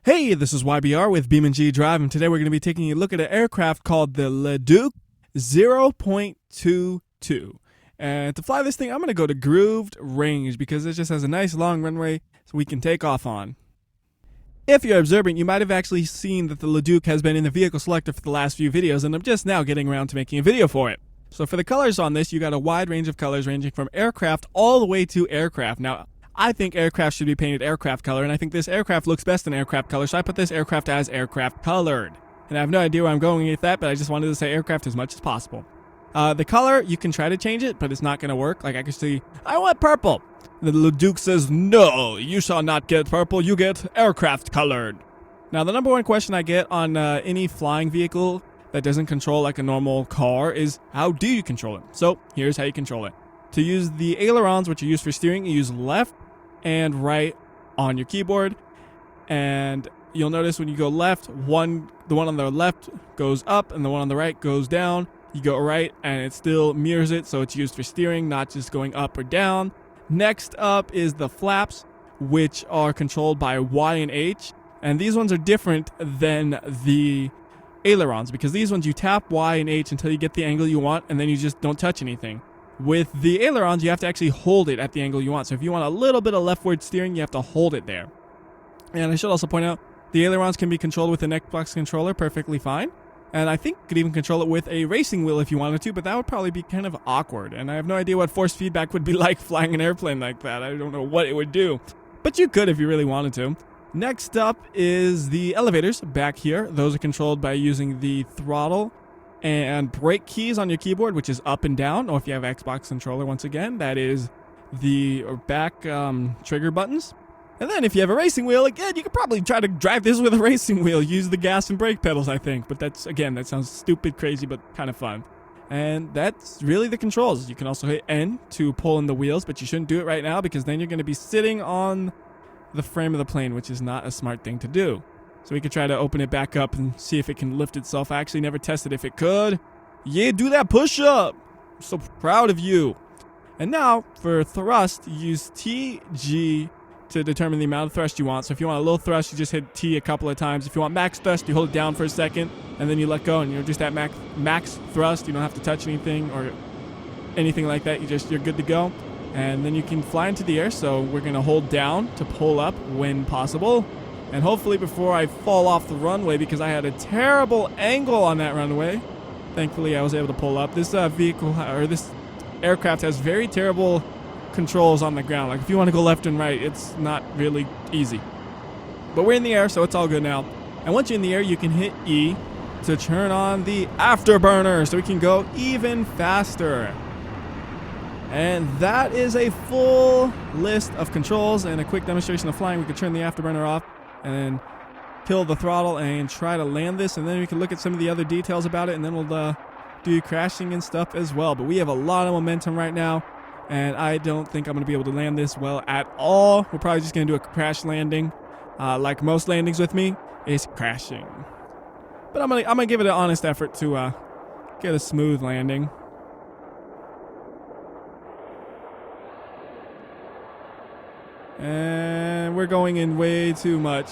Hey, this is WhyBeAre with BeamNG.drive, and today we're going to be taking a look at an aircraft called the Leduc 0.22. And to fly this thing, I'm going to go to grooved range because it just has a nice long runway so we can take off on. If you're observant, you might have actually seen that the Leduc has been in the vehicle selector for the last few videos, and I'm just now getting around to making a video for it. So for the colors on this, you got a wide range of colors ranging from aircraft all the way to aircraft. Now, I think aircraft should be painted aircraft color, and I think this aircraft looks best in aircraft color, so I put this aircraft as aircraft colored. And I have no idea where I'm going with that, but I just wanted to say aircraft as much as possible. The color, you can try to change it, but it's not going to work. Like I can see, I want purple. The Leduc says, no, you shall not get purple, you get aircraft colored. Now, the number one question I get on any flying vehicle that doesn't control like a normal car is, how do you control it? So, here's how you control it. To use the ailerons, which are used for steering, you use left and right on your keyboard, and you'll notice when you go left, the one on the left goes up and the one on the right goes down. You go right and it still mirrors it, so it's used for steering, not just going up or down. Next up is the flaps, which are controlled by Y and H, and these ones are different than the ailerons because these ones you tap Y and H until you get the angle you want, and then you just don't touch anything. With the ailerons, you have to actually hold it at the angle you want. So if you want a little bit of leftward steering, you have to hold it there. And I should also point out, the ailerons can be controlled with an Xbox controller perfectly fine. And I think you could even control it with a racing wheel if you wanted to, but that would probably be kind of awkward. And I have no idea what force feedback would be like flying an airplane like that. I don't know what it would do. But you could if you really wanted to. Next up is the elevators back here. Those are controlled by using the throttle and brake keys on your keyboard, which is up and down, or if you have Xbox controller, once again, that is the back trigger buttons. And then if you have a racing wheel, again, you could probably try to drive this with a racing wheel, use the gas and brake pedals, I think, but that's, again, that sounds stupid, crazy, but kind of fun. And that's really the controls. You can also hit N to pull in the wheels, but you shouldn't do it right now because then you're going to be sitting on the frame of the plane, which is not a smart thing to do. So we could try to open it back up and see if it can lift itself. I actually never tested if it could. Yeah, do that push-up. I'm so proud of you. And now, for thrust, use TG to determine the amount of thrust you want. So if you want a low thrust, you just hit T a couple of times. If you want max thrust, you hold it down for a second, and then you let go, and you're just at max thrust. You don't have to touch anything or anything like that. You're good to go. And then you can fly into the air, so we're going to hold down to pull up when possible. And hopefully before I fall off the runway, because I had a terrible angle on that runway, thankfully I was able to pull up. This this aircraft has very terrible controls on the ground. Like if you want to go left and right, it's not really easy. But we're in the air, so it's all good now. And once you're in the air, you can hit E to turn on the afterburner, so we can go even faster. And that is a full list of controls and a quick demonstration of flying. We can turn the afterburner off and then kill the throttle and try to land this, and then we can look at some of the other details about it, and then we'll do crashing and stuff as well. But we have a lot of momentum right now, and I don't think I'm going to be able to land this well at all. We're probably just going to do a crash landing. Like most landings with me, is crashing. But I'm gonna give it an honest effort to get a smooth landing. And we're going in way too much.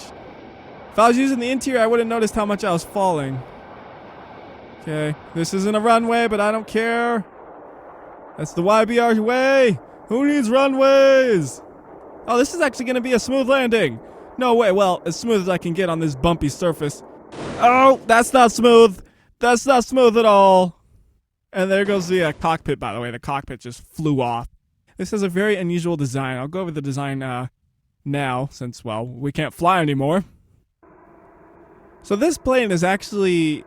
If I was using the interior, I would have noticed how much I was falling. Okay, this isn't a runway, but I don't care. That's the WhyBeAre way. Who needs runways? Oh, this is actually going to be a smooth landing. No way. Well, as smooth as I can get on this bumpy surface. Oh, that's not smooth. That's not smooth at all. And there goes the cockpit, by the way. The cockpit just flew off. This has a very unusual design. I'll go over the design now since, well, we can't fly anymore. So this plane is actually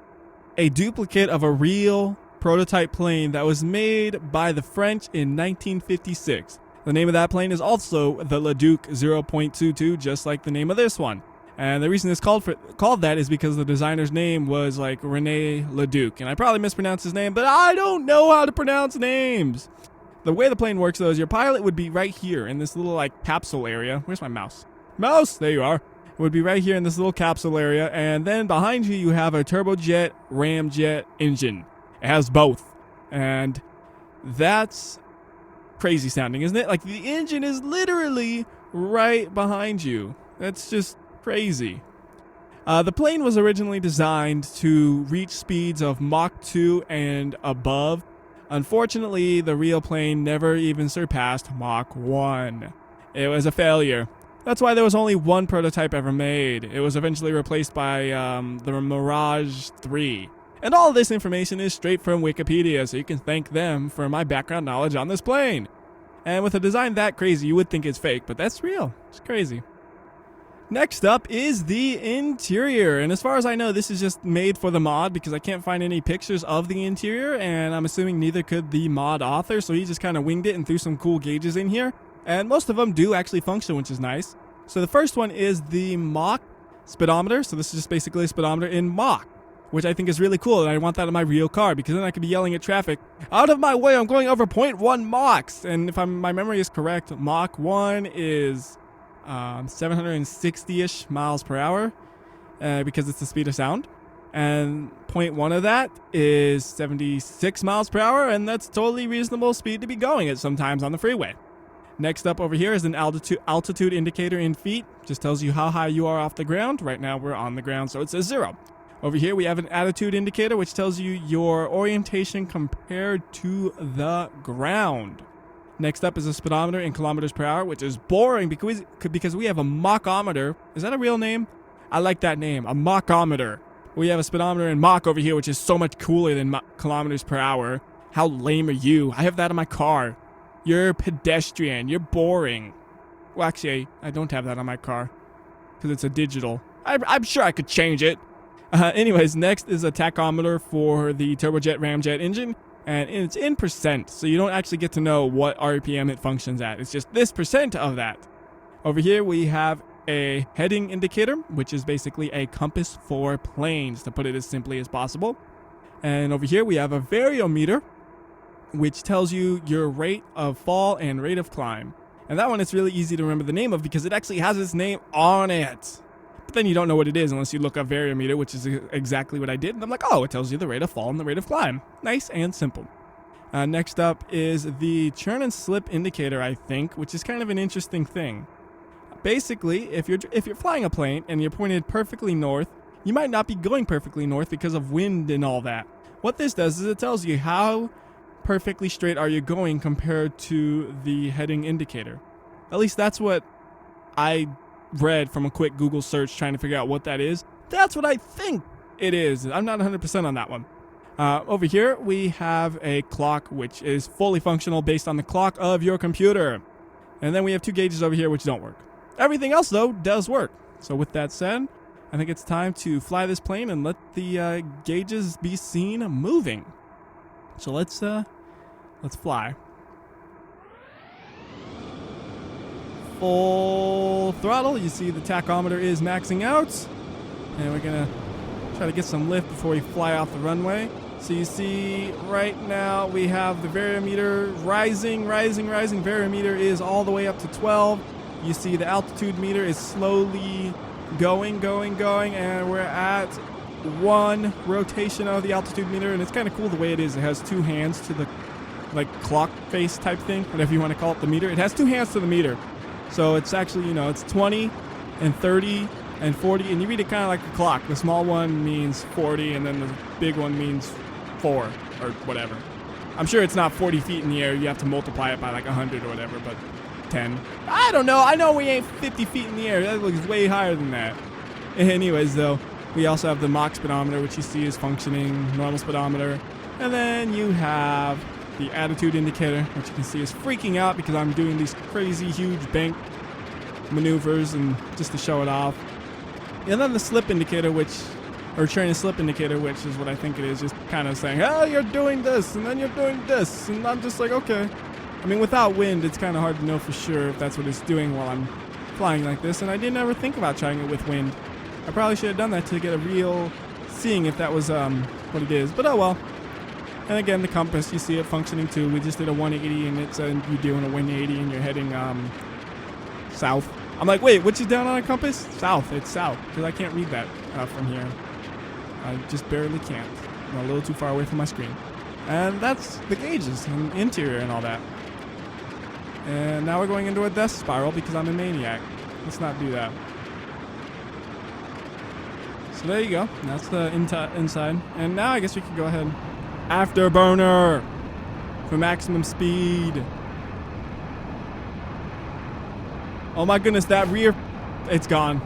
a duplicate of a real prototype plane that was made by the French in 1956. The name of that plane is also the Leduc 0.22, just like the name of this one. And the reason it's called that is because the designer's name was like René Leduc. And I probably mispronounced his name, but I don't know how to pronounce names. The way the plane works, though, is your pilot would be right here in this little, like, capsule area. Where's my mouse? Mouse! There you are. It would be right here in this little capsule area. And then behind you, you have a turbojet, ramjet engine. It has both. And that's crazy sounding, isn't it? Like, the engine is literally right behind you. That's just crazy. The plane was originally designed to reach speeds of Mach 2 and above. Unfortunately, the real plane never even surpassed Mach 1. It was a failure. That's why there was only one prototype ever made. It was eventually replaced by the Mirage 3. And all of this information is straight from Wikipedia, so you can thank them for my background knowledge on this plane. And with a design that crazy, you would think it's fake, but that's real. It's crazy. Next up is the interior, and as far as I know, this is just made for the mod because I can't find any pictures of the interior, and I'm assuming neither could the mod author, so he just kind of winged it and threw some cool gauges in here, and most of them do actually function, which is nice. So the first one is the Mach speedometer, so this is just basically a speedometer in Mach, which I think is really cool, and I want that in my real car because then I could be yelling at traffic, out of my way, I'm going over 0.1 Machs, and if my memory is correct, Mach 1 is 760-ish miles per hour because it's the speed of sound, and 0.1 of that is 76 miles per hour, and that's totally reasonable speed to be going at sometimes on the freeway. Next up over here is an altitude indicator in feet. Just tells you how high you are off the ground. Right now we're on the ground, so it says 0. Over here we have an attitude indicator which tells you your orientation compared to the ground. Next up is a speedometer in kilometers per hour, which is boring because we have a Machometer. Is that a real name? I like that name, a Machometer. We have a speedometer in Mach over here, which is so much cooler than kilometers per hour. How lame are you? I have that in my car. You're pedestrian. You're boring. Well, actually, I don't have that on my car because it's a digital. I'm sure I could change it. Anyways, next is a tachometer for the turbojet ramjet engine. And it's in percent, so you don't actually get to know what RPM it functions at. It's just this percent of that. Over here we have a heading indicator, which is basically a compass for planes, to put it as simply as possible. And over here we have a variometer, which tells you your rate of fall and rate of climb. And that one is really easy to remember the name of because it actually has its name on it. But then you don't know what it is unless you look up variometer, which is exactly what I did. And I'm like, oh, it tells you the rate of fall and the rate of climb. Nice and simple. Next up is the churn and slip indicator, I think, which is kind of an interesting thing. Basically, if you're flying a plane and you're pointed perfectly north, you might not be going perfectly north because of wind and all that. What this does is it tells you how perfectly straight are you going compared to the heading indicator. At least that's what I read from a quick Google search trying to figure out what that is. That's what I think it is. I'm not 100% on that one. Over here we have a clock which is fully functional based on the clock of your computer. And then we have two gauges over here which don't work. Everything else though does work. So with that said, I think it's time to fly this plane and let the gauges be seen moving. So let's fly. Full throttle. You see the tachometer is maxing out, and we're gonna try to get some lift before we fly off the runway. So you see right now we have the variometer rising. Variometer is all the way up to 12. You see the altitude meter is slowly going, and we're at 1 rotation of the altitude meter, and it's kind of cool the way it is. It has 2 hands to the clock face type thing, whatever you want to call it, the meter. It has 2 hands to the meter. So it's actually, it's 20 and 30 and 40, and you read it kind of like a clock. The small one means 40, and then the big one means 4 or whatever. I'm sure it's not 40 feet in the air. You have to multiply it by 100 or whatever, but 10. I don't know. I know we ain't 50 feet in the air. That looks way higher than that. Anyways, though, we also have the Mach speedometer, which you see is functioning, normal speedometer. And then you have the attitude indicator, which you can see is freaking out because I'm doing these crazy huge bank maneuvers and just to show it off. And then the slip indicator, or churn and slip indicator, which is what I think it is, just kind of saying, oh, you're doing this, and then you're doing this. And I'm just like, okay. I mean, without wind, it's kind of hard to know for sure if that's what it's doing while I'm flying like this. And I didn't ever think about trying it with wind. I probably should have done that to get a real seeing if that was what it is. But oh well. And again, the compass, you see it functioning too. We just did a 180, and it's you're doing a 180, and you're heading south. I'm like, wait, what's it down on a compass? South. It's south, because I can't read that from here. I just barely can't. I'm a little too far away from my screen. And that's the gauges and interior and all that. And now we're going into a death spiral because I'm a maniac. Let's not do that. So there you go. That's the inside. And now I guess we can go ahead. Afterburner for maximum speed. Oh my goodness, that rear, it's gone.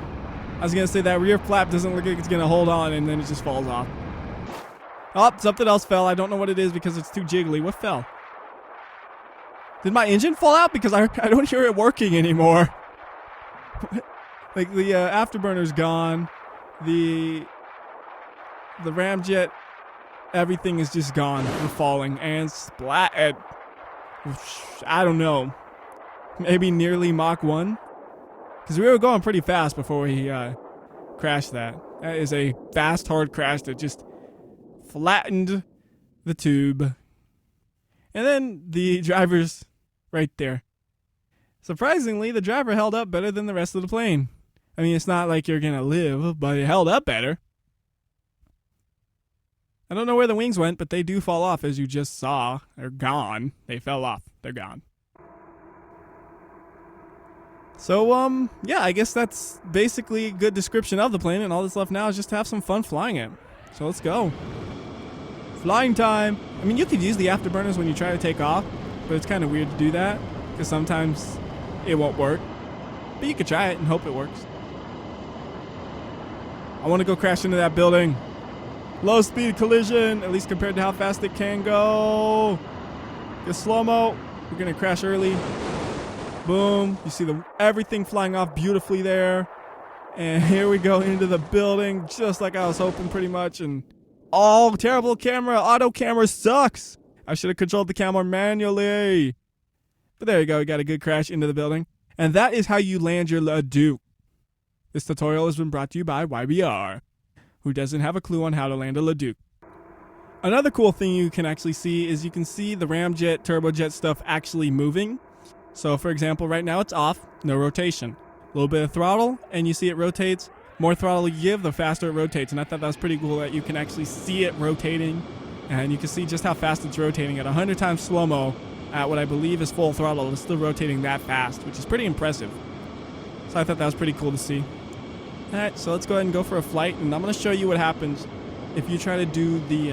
I was gonna say that rear flap doesn't look like it's gonna hold on, and then it just falls off. Oh, something else fell. I don't know what it is because it's too jiggly. What fell? Did my engine fall out? Because I don't hear it working anymore. Like the afterburner's gone. The ramjet, everything is just gone. We're falling and splat. I don't know. Maybe nearly Mach 1. Because we were going pretty fast before we crashed that. That is a fast, hard crash that just flattened the tube. And then the driver's right there. Surprisingly, the driver held up better than the rest of the plane. I mean, it's not like you're going to live, but it held up better. I don't know where the wings went, but they do fall off, as you just saw. They're gone. They fell off. They're gone. So, yeah, I guess that's basically a good description of the plane, and all that's left now is just to have some fun flying it. So let's go. Flying time. I mean, you could use the afterburners when you try to take off, but it's kind of weird to do that, because sometimes it won't work. But you could try it and hope it works. I want to go crash into that building. Low speed collision, at least compared to how fast it can go. Get slow-mo. We're going to crash early. Boom. You see everything flying off beautifully there. And here we go into the building, just like I was hoping pretty much. And oh, terrible camera. Auto camera sucks. I should have controlled the camera manually. But there you go. We got a good crash into the building. And that is how you land your Leduc. This tutorial has been brought to you by WhyBeAre, who doesn't have a clue on how to land a Leduc. Another cool thing you can actually see is you can see the ramjet, turbojet stuff actually moving. So for example, right now it's off, no rotation. A little bit of throttle, and you see it rotates. More throttle you give, the faster it rotates. And I thought that was pretty cool that you can actually see it rotating. And you can see just how fast it's rotating at 100 times slow-mo at what I believe is full throttle. It's still rotating that fast, which is pretty impressive. So I thought that was pretty cool to see. Alright, so let's go ahead and go for a flight. And I'm going to show you what happens if you try to do the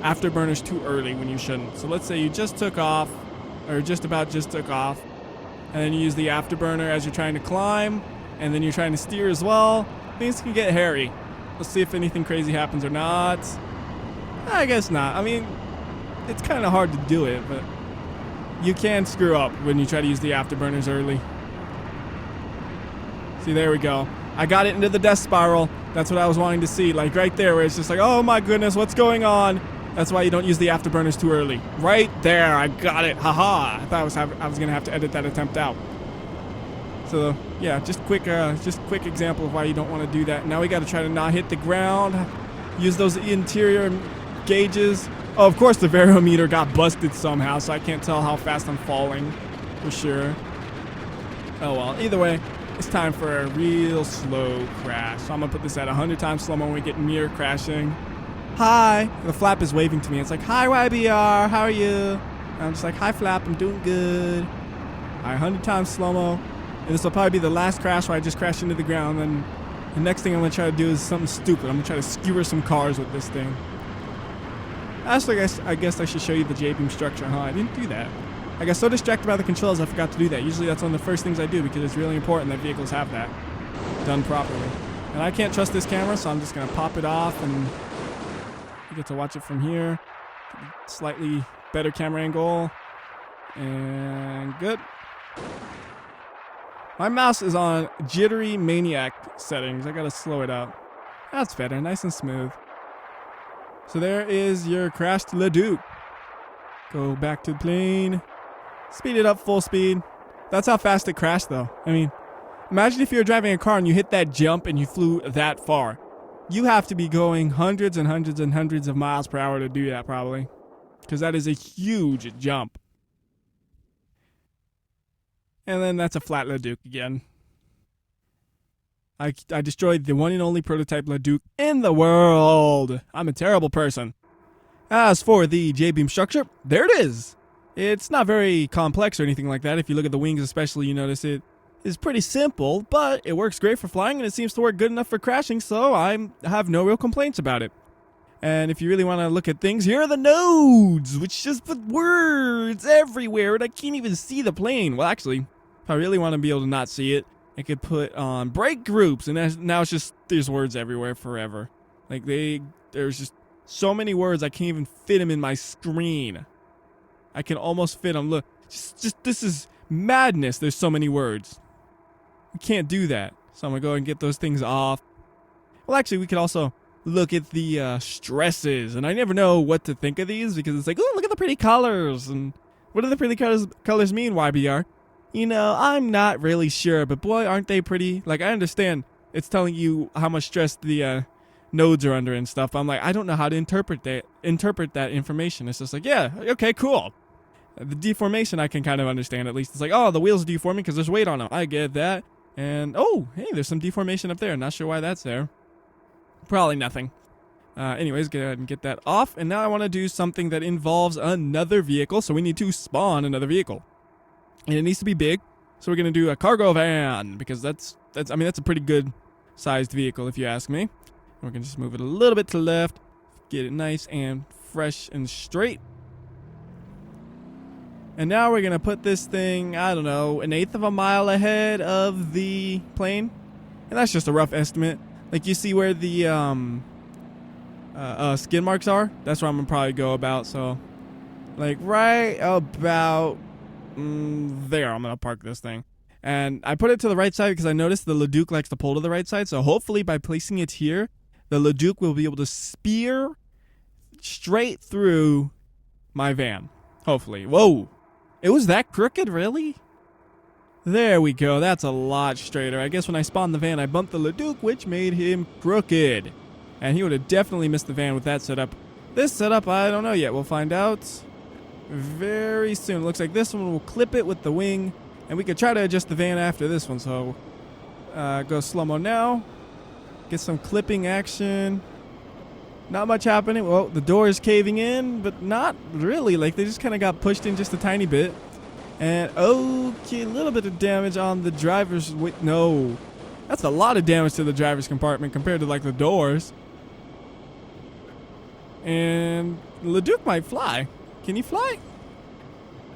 afterburners too early when you shouldn't. So let's say you just took off, or just took off, and then you use the afterburner as you're trying to climb, and then you're trying to steer as well. Things can get hairy. Let's see if anything crazy happens or not. I guess not. I mean, it's kind of hard to do it, but you can screw up when you try to use the afterburners early. See, there we go. I got it into the death spiral. That's what I was wanting to see. Like right there where it's just like, oh my goodness, what's going on? That's why you don't use the afterburners too early. Right there, I got it. Haha. I thought I was gonna have to edit that attempt out. So yeah, just quick example of why you don't want to do that. Now we got to try to not hit the ground. Use those interior gauges. Oh, of course the variometer got busted somehow, so I can't tell how fast I'm falling for sure. Oh well. Either way, it's time for a real slow crash. So I'm gonna put this at 100 times slow-mo when we get near crashing. Hi. The flap is waving to me. It's like, hi, WhyBeAre. How are you? And I'm just like, hi, flap. I'm doing good. All right, 100 times slow-mo. And this will probably be the last crash where I just crash into the ground. And the next thing I'm going to try to do is something stupid. I'm going to try to skewer some cars with this thing. Actually, I guess I should show you the JBeam structure, huh? I didn't do that. I got so distracted by the controls, I forgot to do that. Usually that's one of the first things I do because it's really important that vehicles have that done properly. And I can't trust this camera, so I'm just going to pop it off and you get to watch it from here. Slightly better camera angle. And good. My mouse is on jittery maniac settings. I gotta slow it up. That's better, nice and smooth. So there is your crashed Leduc. Go back to the plane. Speed it up full speed. That's how fast it crashed though. I mean, imagine if you were driving a car and you hit that jump and you flew that far. You have to be going hundreds and hundreds and hundreds of miles per hour to do that probably. Because that is a huge jump. And then that's a flat Leduc again. I destroyed the one and only prototype Leduc in the world. I'm a terrible person. As for the JBeam structure, there it is. It's not very complex or anything like that. If you look at the wings especially, you notice it is pretty simple, but it works great for flying and it seems to work good enough for crashing, so I have no real complaints about it. And if you really want to look at things, here are the nodes, which just put words everywhere, and I can't even see the plane. Well, actually, if I really want to be able to not see it, I could put on brake groups, and now it's just, there's words everywhere forever. Like, there's just so many words, I can't even fit them in my screen. I can almost fit them. Look, just this is madness. There's so many words. We can't do that. So I'm going to go and get those things off. Well, actually, we could also look at the stresses, and I never know what to think of these because it's like, oh, look at the pretty colors, and what do the pretty colors mean, WhyBeAre? You know, I'm not really sure, but boy, aren't they pretty. Like, I understand it's telling you how much stress the nodes are under and stuff. I'm like, I don't know how to interpret that information. It's just like, yeah, okay, cool. The deformation I can kind of understand at least. It's like, oh, the wheels are deforming because there's weight on them. I get that. And, oh, hey, there's some deformation up there. Not sure why that's there. Probably nothing. Anyways, go ahead and get that off. And now I want to do something that involves another vehicle. So we need to spawn another vehicle. And it needs to be big. So we're going to do a cargo van. Because that's a pretty good sized vehicle if you ask me. We're going to just move it a little bit to the left. Get it nice and fresh and straight. And now we're going to put this thing, I don't know, 1/8 of a mile ahead of the plane. And that's just a rough estimate. Like, you see where the skid marks are? That's where I'm going to probably go about. So, like, right about there, I'm going to park this thing. And I put it to the right side because I noticed the Leduc likes to pull to the right side. So, hopefully, by placing it here, the Leduc will be able to spear straight through my van. Hopefully. Whoa. It was that crooked, really? There we go. That's a lot straighter. I guess when I spawned the van, I bumped the Leduc, which made him crooked. And he would have definitely missed the van with that setup. This setup, I don't know yet. We'll find out very soon. It looks like this one will clip it with the wing. And we could try to adjust the van after this one. So, go slow-mo now. Get some clipping action. Not much happening. Well, the door is caving in, but not really. Like, they just kind of got pushed in just a tiny bit. And, okay, a little bit of damage on the driver's... Wait, no. That's a lot of damage to the driver's compartment compared to, like, the doors. And Leduc might fly. Can he fly?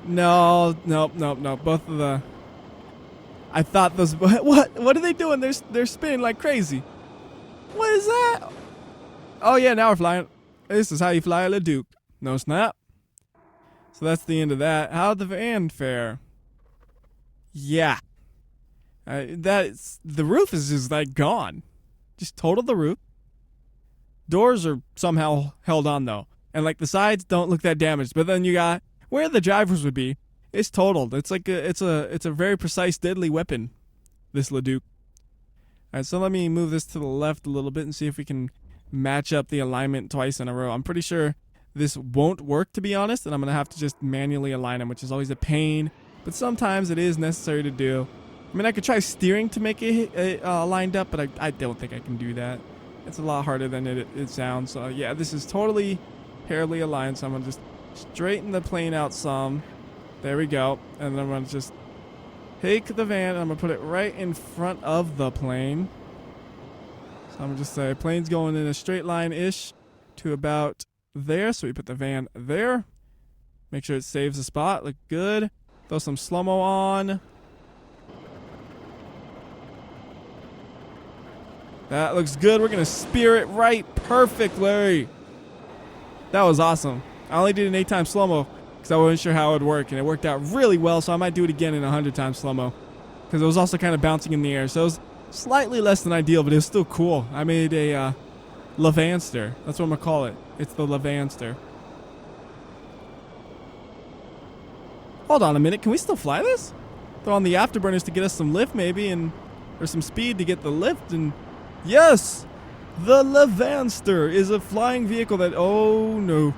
No. Nope. Both of the... I thought those... What are they doing? They're spinning like crazy. What is that? Oh, yeah, now we're flying. This is how you fly a Leduc. No snap. So that's the end of that. How'd the van fare? Yeah. The roof is just like gone. Just total the roof. Doors are somehow held on though. And like the sides don't look that damaged. But then you got where the drivers would be. It's totaled. It's like it's a very precise, deadly weapon. This Leduc. Alright, so let me move this to the left a little bit and see if we can match up the alignment twice in a row. I'm pretty sure this won't work, to be honest, and I'm going to have to just manually align them, which is always a pain, but sometimes it is necessary to do. I mean, I could try steering to make it lined up, but I don't think I can do that. It's a lot harder than it sounds. So, yeah, this is totally parallelly aligned, so I'm going to just straighten the plane out some. There we go. And then I'm going to just take the van, and I'm going to put it right in front of the plane. So I'm going to just say plane's going in a straight line-ish to about there. So we put the van there. Make sure it saves the spot. Look good. Throw some slow-mo on. That looks good. We're going to spear it right perfectly. That was awesome. I only did an 8 times slow-mo because I wasn't sure how it would work. And it worked out really well. So I might do it again in 100 times slow-mo. Because it was also kind of bouncing in the air. So it was slightly less than ideal, but it was still cool. I made a Levanster. That's what I'm going to call it. It's the Levanster. Hold on a minute. Can we still fly this? Throw on the afterburners to get us some lift maybe, or some speed to get the lift. And yes! The Levanster is a flying vehicle that... Oh, no.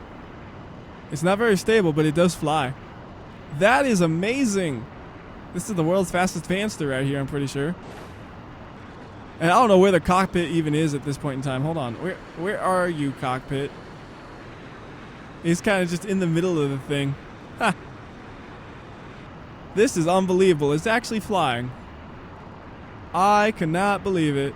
It's not very stable, but it does fly. That is amazing. This is the world's fastest vanster right here, I'm pretty sure. And I don't know where the cockpit even is at this point in time. Hold on. Where are you, cockpit? It's kind of just in the middle of the thing. Ha! This is unbelievable. It's actually flying. I cannot believe it.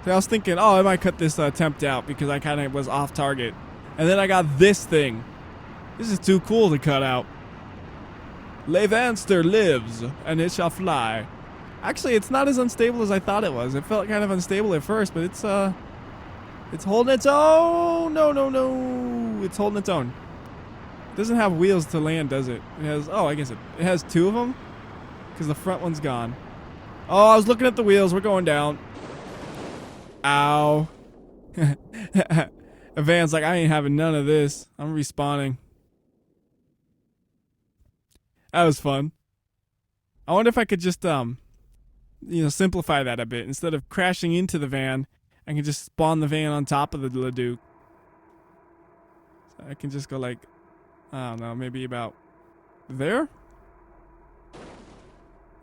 So I was thinking, oh, I might cut this attempt out because I kind of was off target. And then I got this thing. This is too cool to cut out. Levanster lives, and it shall fly. Actually, it's not as unstable as I thought it was. It felt kind of unstable at first, but it's holding its own. No. It's holding its own. It doesn't have wheels to land, does it? It has, oh, I guess it has two of them because the front one's gone. Oh, I was looking at the wheels. We're going down. Ow. Van's like, I ain't having none of this. I'm respawning. That was fun. I wonder if I could just, simplify that a bit. Instead of crashing into the van, I can just spawn the van on top of the Leduc. So I can just go like, I don't know, maybe about there?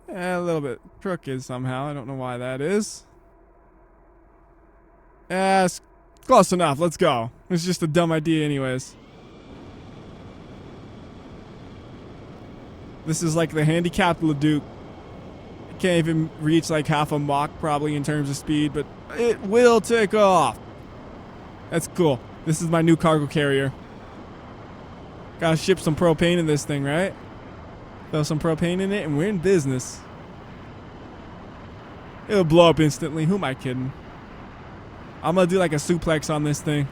Yeah, a little bit crooked somehow. I don't know why that is. Yeah, it's close enough. Let's go. It's just a dumb idea anyways. This is like the handicapped Leduc. It can't even reach like half a Mach probably in terms of speed, but it will take off. That's cool. This is my new cargo carrier. Gotta ship some propane in this thing, right? Throw some propane in it and we're in business. It'll blow up instantly. Who am I kidding? I'm gonna do like a suplex on this thing.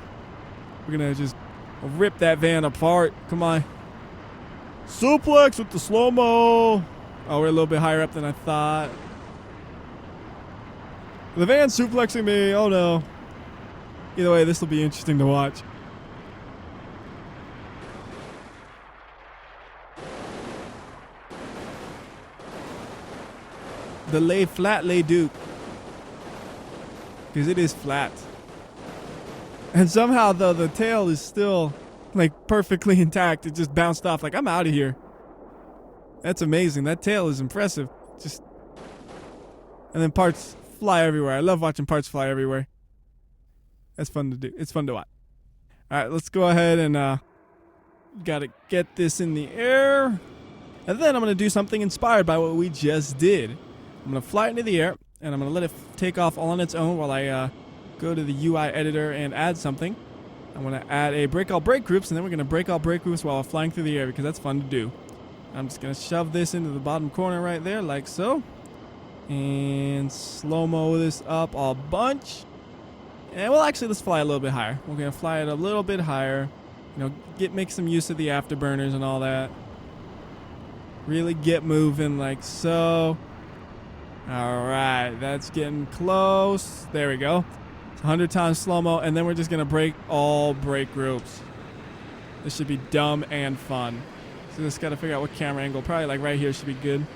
We're gonna just rip that van apart. Come on. Suplex with the slow-mo. Oh, we're a little bit higher up than I thought. The van's suplexing me. Oh no. Either way, this will be interesting to watch. The lay flat Leduc. Because it is flat. And somehow though the tail is still like perfectly intact. It just bounced off like I'm out of here. That's amazing. That tail is impressive. Just and then parts fly everywhere. I love watching parts fly everywhere. That's fun to do. It's fun to watch. Alright, let's go ahead and gotta get this in the air. And then I'm gonna do something inspired by what we just did. I'm gonna fly it into the air and I'm gonna let it take off all on its own while I go to the UI editor and add something. I'm gonna add a break all brake groups and then we're gonna break all brake groups while flying through the air because that's fun to do. I'm just gonna shove this into the bottom corner right there like so. And slow-mo this up a bunch. And well, actually, let's fly a little bit higher. We're gonna fly it a little bit higher. You know, make some use of the afterburners and all that. Really get moving like so. All right, that's getting close. There we go. It's 100 times slow-mo, and then we're just gonna break all brake groups. This should be dumb and fun. So just gotta figure out what camera angle. Probably like right here should be good.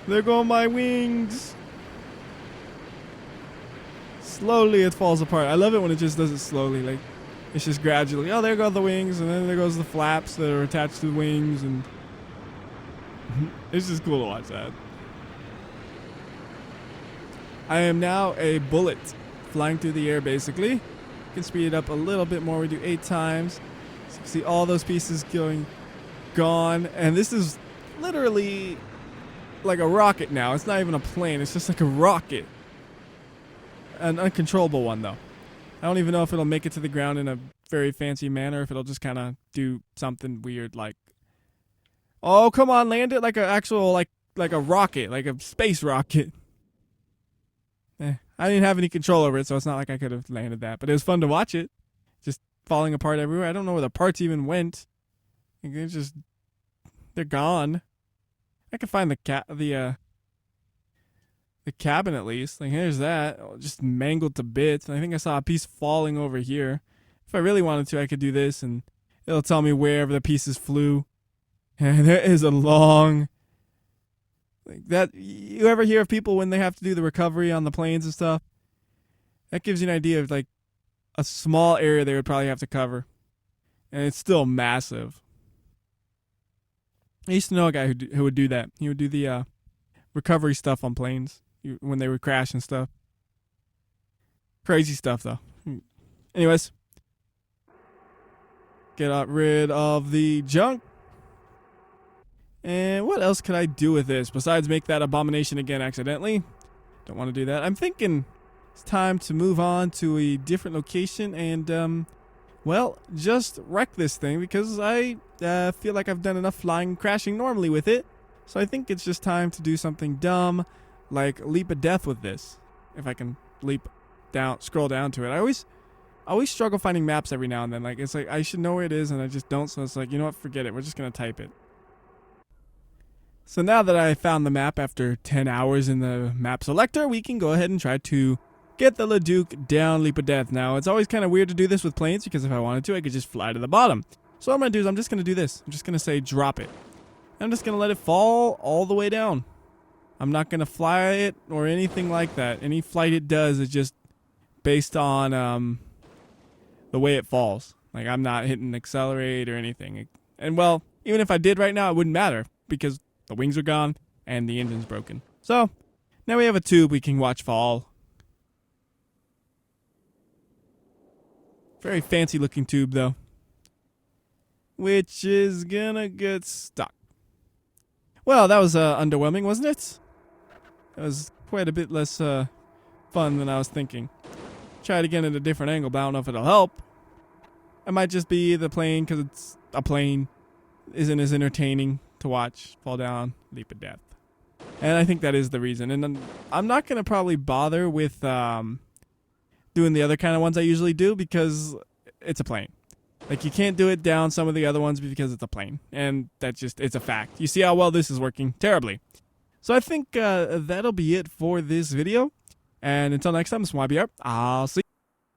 There go my wings. Slowly it falls apart. I love it when it just does it slowly. Like it's just gradually. Oh, there go the wings, and then there goes the flaps that are attached to the wings, and it's just cool to watch that. I am now a bullet flying through the air basically. You can speed it up a little bit more. We do 8 times. So you can see all those pieces gone. And this is literally like a rocket now. It's not even a plane. It's just like a rocket. An uncontrollable one though. I don't even know if it'll make it to the ground in a very fancy manner, if it'll just kind of do something weird like, oh, come on, land it like an actual, like a rocket, like a space rocket. I didn't have any control over it, so it's not like I could have landed that. But it was fun to watch it. Just falling apart everywhere. I don't know where the parts even went. They're gone. I can find the cabin at least. Like, here's that. Just mangled to bits. And I think I saw a piece falling over here. If I really wanted to, I could do this, and it'll tell me wherever the pieces flew. And there is a long... Like that, you ever hear of people when they have to do the recovery on the planes and stuff? That gives you an idea of like a small area they would probably have to cover. And it's still massive. I used to know a guy who would do that. He would do the recovery stuff on planes when they would crash and stuff. Crazy stuff though. Anyways. Get rid of the junk. And what else could I do with this besides make that abomination again accidentally? Don't want to do that. I'm thinking it's time to move on to a different location and, well, just wreck this thing because I feel like I've done enough flying and crashing normally with it. So I think it's just time to do something dumb like leap of death with this. If I can scroll down to it. I always struggle finding maps every now and then. Like, it's like I should know where it is and I just don't. So it's like, you know what, forget it. We're just going to type it. So now that I found the map after 10 hours in the map selector, we can go ahead and try to get the Leduc down leap of death. Now, it's always kind of weird to do this with planes because if I wanted to, I could just fly to the bottom. So what I'm going to do is I'm just going to do this. I'm just going to say drop it. I'm just going to let it fall all the way down. I'm not going to fly it or anything like that. Any flight it does is just based on the way it falls. Like, I'm not hitting accelerate or anything. And, well, even if I did right now, it wouldn't matter because the wings are gone and the engine's broken. So now we have a tube we can watch fall. Very fancy looking tube though, which is gonna get stuck. Well, that was underwhelming, wasn't it? That was quite a bit less fun than I was thinking. Try it again at a different angle, but I don't know if it'll help. It might just be the plane because it's a plane isn't as entertaining to watch fall down leap of death. And I think that is the reason. And I'm not going to probably bother with doing the other kind of ones I usually do because it's a plane. Like, you can't do it down some of the other ones because it's a plane. And that's just, it's a fact. You see how well this is working? Terribly. So I think that'll be it for this video. And until next time, this is WhyBeAre. I'll see you.